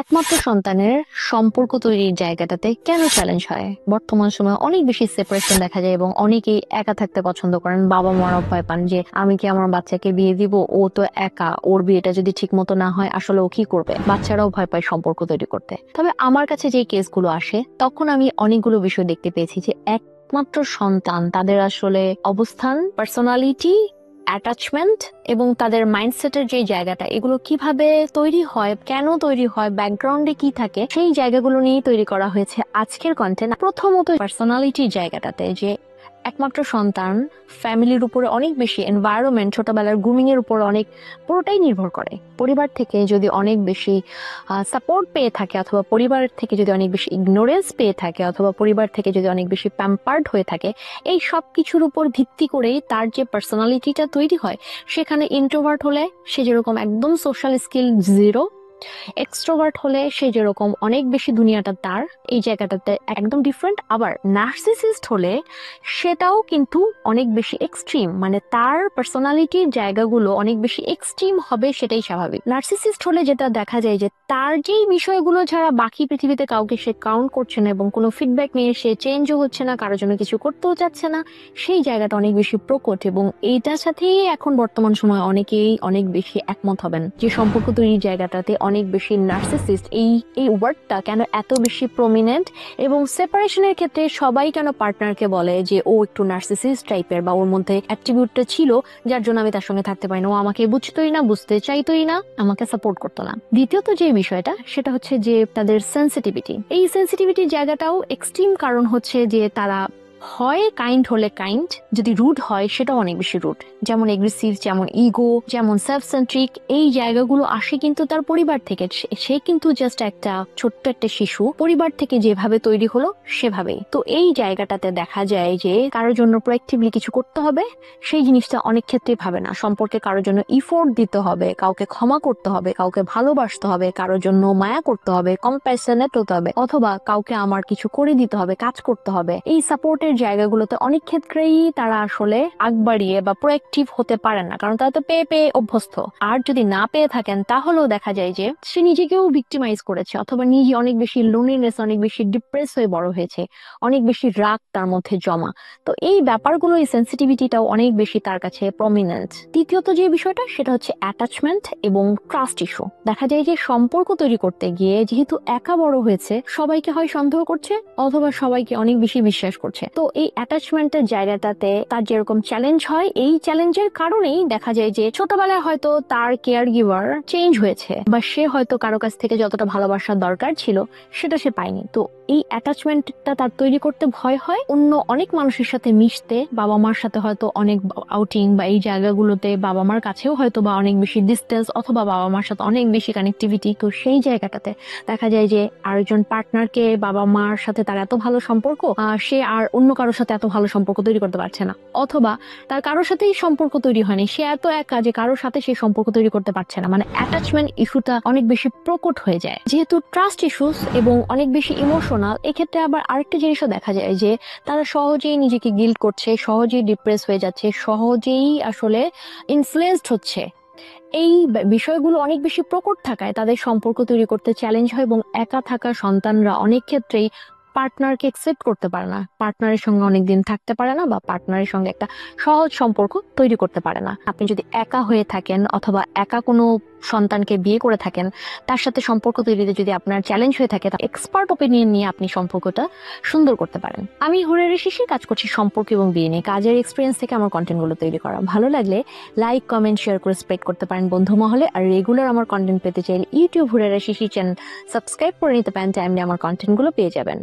একমাত্র সন্তানের সম্পর্ক তৈরির জায়গাটাতে কেন চ্যালেঞ্জ হয়? বর্তমান সময়ে অনেক বেশি সেপারেশন দেখা যায় এবং অনেকেই একা থাকতে পছন্দ করেন। বাবা মারাও ভয় পান যে আমি কি আমার বাচ্চাকে বিয়ে দিব, ও তো একা, ওর বিয়েটা যদি ঠিক মতো না হয় আসলে ও কি করবে। বাচ্চারাও ভয় পায় সম্পর্ক তৈরি করতে। তবে আমার কাছে যে কেসগুলো আসে তখন আমি অনেকগুলো বিষয় দেখতে পেয়েছি যে একমাত্র সন্তান তাদের আসলে অবস্থান, পার্সোনালিটি, অ্যাটাচমেন্ট এবং তাদের মাইন্ডসেটের যে জায়গাটা, এগুলো কিভাবে তৈরি হয়, কেন তৈরি হয়, ব্যাকগ্রাউন্ডে কি থাকে, সেই জায়গাগুলো নিয়েই তৈরি করা হয়েছে আজকের কন্টেন্ট। প্রথমত পার্সোনালিটির জায়গাটাতে যে একমাত্র সন্তান ফ্যামিলির উপরে অনেক বেশি, এনভায়রনমেন্ট, ছোটবেলার গ্রুমিং এর উপর অনেক, পুরোটাই নির্ভর করে। পরিবার থেকে যদি অনেক বেশি সাপোর্ট পেয়ে থাকে, অথবা পরিবারের থেকে যদি অনেক বেশি ইগনোরেন্স পেয়ে থাকে, অথবা পরিবার থেকে যদি অনেক বেশি প্যাম্পার্ড হয়ে থাকে, এই সব কিছুর উপর ভিত্তি করেই তার যে পার্সোনালিটিটা তৈরি হয়। সেখানে ইন্ট্রোভার্ট হলে সে যেরকম একদম সোশ্যাল স্কিল জিরো, এক্সট্রোভার্ট হলে সে যেরকম অনেক বেশি দুনিয়াটা তার, এই জায়গাটাতে একদম ডিফারেন্ট। আবার নার্সিসিস্ট হলে সেটাও কিন্তু অনেক বেশি এক্সট্রিম, মানে তার পার্সোনালিটির জায়গাগুলো অনেক বেশি এক্সট্রিম হবে, সেটাই স্বাভাবিক। নার্সিসিস্ট হলে যেটা দেখা যায় যে তার যেই বিষয়গুলো ছাড়া বাকি পৃথিবীতে কাউকে সে কাউন্ট করছে না এবং কোনো ফিডব্যাক নিয়ে সে চেঞ্জও হচ্ছে না, কারোর জন্য কিছু করতেও চাচ্ছে না, সেই জায়গাটা অনেক বেশি প্রকট। এবং এইটার সাথেই এখন বর্তমান সময় অনেকেই অনেক বেশি একমত হবেন যে সম্পর্ক তৈরির জায়গাটাতে অনেক বেশি নার্সিসিস্ট, এই ওয়ার্ডটা কেন এত বেশি প্রমিনেন্ট, এবং সেপারেশনের ক্ষেত্রে সবাই কেন পার্টনারকে বলে যে ও একটু নার্সিসিস্ট টাইপের, বা ওর মধ্যে অ্যাট্রিবিউটটা ছিল যার জন্য আমি তার সঙ্গে থাকতে পারি না, ও আমাকে বুঝতোই না, বুঝতে চাইতোই না, আমাকে সাপোর্ট করতো না। দ্বিতীয়ত যে বিষয়টা, সেটা হচ্ছে যে তাদের সেন্সিটিভিটি। এই সেন্সিটিভিটির জায়গাটাও এক্সট্রিম, কারণ হচ্ছে যে তারা হয় কাইন্ড হলে কাইন্ড, যদি রুড হয় সেটাও অনেক বেশি রুড। যেমন এগ্রেসিভ, যেমন ইগো, যেমন সেলফ সেন্ট্রিক, এই জায়গাগুলো আসে কিন্তু তার পরিবার থেকে। সে কিন্তু জাস্ট একটা ছোট্ট একটা শিশু, পরিবার থেকে যেভাবে তৈরি হলো সেভাবেই। তো এই জায়গাটাতে দেখা যায় যে কারোর জন্য প্রোঅ্যাক্টিভলি কিছু করতে হবে, সেই জিনিসটা অনেক ক্ষেত্রে ভাবে না। সম্পর্কে কারোর জন্য ইফোর্ট দিতে হবে, কাউকে ক্ষমা করতে হবে, কাউকে ভালোবাসতে হবে, কারোর জন্য মায়া করতে হবে, কম্প্যাশনেট হতে হবে, অথবা কাউকে আমার কিছু করে দিতে হবে, কাজ করতে হবে, এই সাপোর্টের জায়গাগুলোতে অনেক ক্ষেত্রেই তারা আসলে আগ বাড়িয়ে বা প্রোঅ্যাক্টিভ হতে পারেন না, কারণ তারা তো পেয়ে পেয়ে অভ্যস্ত। আর যদি না পেয়ে থাকেন তাহলেও দেখা যায় যে সে নিজেকেও ভিক্টিমাইজ করেছে, অথবা নিজে অনেক বেশি লোনলিনেস, অনেক বেশি ডিপ্রেস হয়ে বড় হয়েছে, অনেক বেশি রাগ তার মধ্যে জমা। তো এই ব্যাপারগুলো, এই সেন্সিটিভিটিটাও অনেক বেশি তার কাছে প্রমিনেন্ট। তৃতীয়ত যে বিষয়টা, সেটা হচ্ছে অ্যাটাচমেন্ট এবং ট্রাস্ট ইস্যু। দেখা যায় যে সম্পর্ক তৈরি করতে গিয়ে যেহেতু একা বড় হয়েছে, সবাইকে হয় সন্দেহ করছে, অথবা সবাইকে অনেক বেশি বিশ্বাস করছে। তো এই অ্যাটাচমেন্টের জায়গাটাতে তার যেরকম চ্যালেঞ্জ হয়, এই চ্যালেঞ্জের কারণেই দেখা যায় যে ছোটবেলায় হয়তো তার কেয়ার গিভার চেঞ্জ হয়েছে, বা সে হয়তো কারো কাছ থেকে যতটা ভালোবাসার দরকার ছিল সেটা সে পায়নি। তো এই অ্যাটাচমেন্টটা তার তৈরি করতে ভয় হয় অন্য অনেক মানুষের সাথে মিশতে, বাবা মার সাথে হয়তো অনেক আউটিং বা এই জায়গাগুলোতে, বাবা মার কাছেও হয়তো বা অনেক বেশি ডিস্টেন্স, অথবা বাবা মার সাথে অনেক বেশি কানেক্টিভিটি। তো সেই জায়গাটাতে দেখা যায় যে আরেকজন পার্টনারকে, বাবা মার সাথে তার এত ভালো সম্পর্ক, সে আর অন্য কারোর সাথে এত ভালো সম্পর্ক তৈরি করতে পারছে না, অথবা তার কারোর সাথেই সম্পর্ক তৈরি হয়নি, সে এত একা যে কারোর সাথে সেই সম্পর্ক তৈরি করতে পারছে না। মানে অ্যাটাচমেন্ট ইস্যুটা অনেক বেশি প্রকট হয়ে যায়। যেহেতু ট্রাস্ট ইস্যুস এবং অনেক বেশি ইমোশনাল, এক্ষেত্রে আবার আরেকটা জিনিসও দেখা যায় যে তারা সহজেই নিজেকে গিল্ট করছে, সহজেই ডিপ্রেস হয়ে যাচ্ছে, সহজেই আসলে ইনফ্লুয়েন্সড হচ্ছে। এই বিষয়গুলো অনেক বেশি প্রকট থাকায় তাদের সম্পর্ক তৈরি করতে চ্যালেঞ্জ হয়, এবং একা থাকা সন্তানরা অনেক ক্ষেত্রেই পার্টনারকে একসেপ্ট করতে পারে না, পার্টনারের সঙ্গে অনেকদিন থাকতে পারে না, বা পার্টনারের সঙ্গে একটা সহজ সম্পর্ক তৈরি করতে পারে না। আপনি যদি একা হয়ে থাকেন, অথবা একা কোনো সন্তানকে বিয়ে করে থাকেন, তার সাথে সম্পর্ক তৈরিতে যদি আপনার চ্যালেঞ্জ হয়ে থাকে, তা এক্সপার্ট ওপিনিয়ন নিয়ে আপনি সম্পর্কটা সুন্দর করতে পারেন। আমি হুরের শিশির কাজ করছি সম্পর্ক এবং বিয়ে নিয়ে। কাজের এক্সপিরিয়েন্স থেকে আমার কন্টেন্ট গুলো তৈরি করা। ভালো লাগলে লাইক, কমেন্ট, শেয়ার করে স্প্রেড করতে পারেন বন্ধু মহলে। আর রেগুলার আমার কন্টেন্ট পেতে চাইলে ইউটিউব হুরের শিশির চ্যানেল সাবস্ক্রাইব করে নিতে পারেন, টাইমলি আমার কন্টেন্ট গুলো পেয়ে যাবেন।